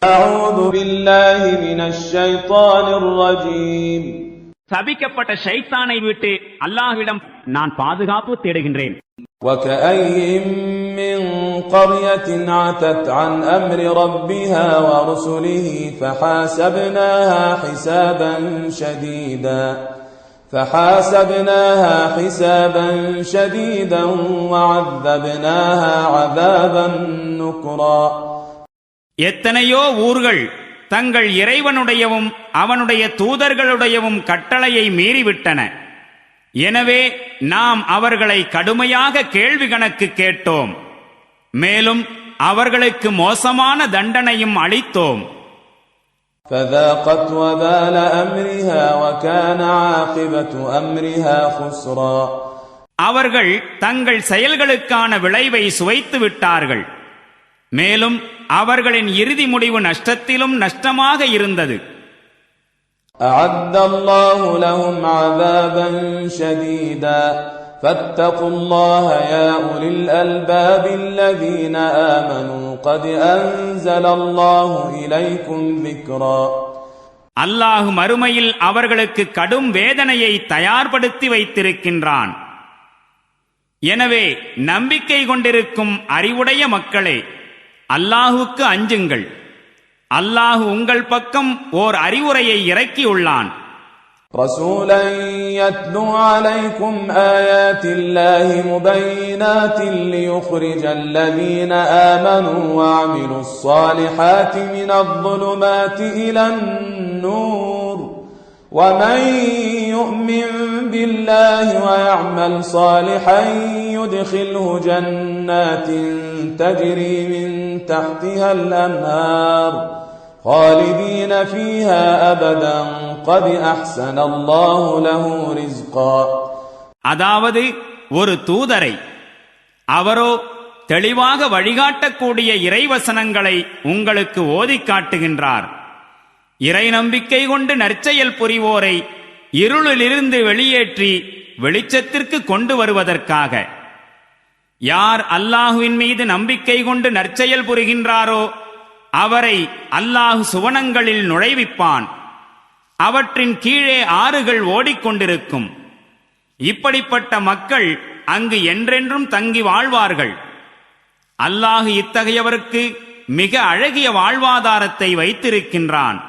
أعوذ بالله من الشيطان الرجيم. சபிக்கப்பட்ட ஷைத்தானை விட்டு அல்லாஹ்விடம் நான் பாதுகாப்பு தேடுகின்றேன். وكأي من قرية عتت عن أمر ربها ورسله فحاسبناها حسابا شديدا وعذبناها عذابا نكرا. எத்தனையோ ஊர்கள் தங்கள் இறைவனுடையவும் அவனுடைய தூதர்களுடையவும் கட்டளையை மீறிவிட்டன. எனவே நாம் அவர்களை கடுமையாக கேள்வி கணக்கு கேட்டோம். மேலும் அவர்களுக்கு மோசமான தண்டனையும் அளித்தோம். فذاقت وبال أمرها وكان عاقبة أمرها خسرا. அவர்கள் தங்கள் செயல்களுக்கான விளைவை சுவைத்து விட்டார்கள். மேலும் அவர்களின் இறுதி முடிவு நஷ்டத்திலும் நஷ்டமாக இருந்தது. أعد الله لهم عذابا شديدا فاتقوا الله يا أولي الألباب الذين آمنوا قد أنزل الله إليكم ذكرا. அல்லாஹ் மறுமையில் அவர்களுக்கு கடும் வேதனையை தயார்படுத்தி வைத்திருக்கின்றான். எனவே நம்பிக்கை கொண்டிருக்கும் அறிவுடைய மக்களே, அல்லாஹுக்கு அஞ்சுங்கள். அல்லாஹ் உங்கள் பக்கம் ஓர் அறிவுரையை இறக்கியுள்ளான். رسولا يتلو عليكم آيات الله مبينات ليخرج الذين آمنوا وعملوا الصالحات من الظلمات إلى النور ومن يؤمن بالله ويعمل صالحا يدخله جنات تجري من تحتها الأنهار خالدين فيها أبدا قد أحسن الله له رزقا. அதாவது ஒரு தூதரை, அவரோ தெளிவாக வழிகாட்டக்கூடிய இறைவசனங்களை உங்களுக்கு ஓதிக் காட்டுகின்றார். இறை நம்பிக்கை கொண்டு நற்செயல் புரிவோரை இருளிலிருந்து வெளியேற்றி வெளிச்சத்திற்கு கொண்டு வருவதற்காக. யார் அல்லாஹுவின் மீது நம்பிக்கை கொண்டு நற்செயல் புரிகின்றாரோ அவரை அல்லாஹ் சுவனங்களில் நுழைவிப்பான். அவற்றின் கீழே ஆறுகள் ஓடிக்கொண்டிருக்கும். இப்படிப்பட்ட மக்கள் அங்கு என்றென்றும் தங்கி வாழ்வார்கள். அல்லாஹ் இத்தகையவருக்கு மிக அழகிய வாழ்வாதாரத்தை வைத்திருக்கின்றான்.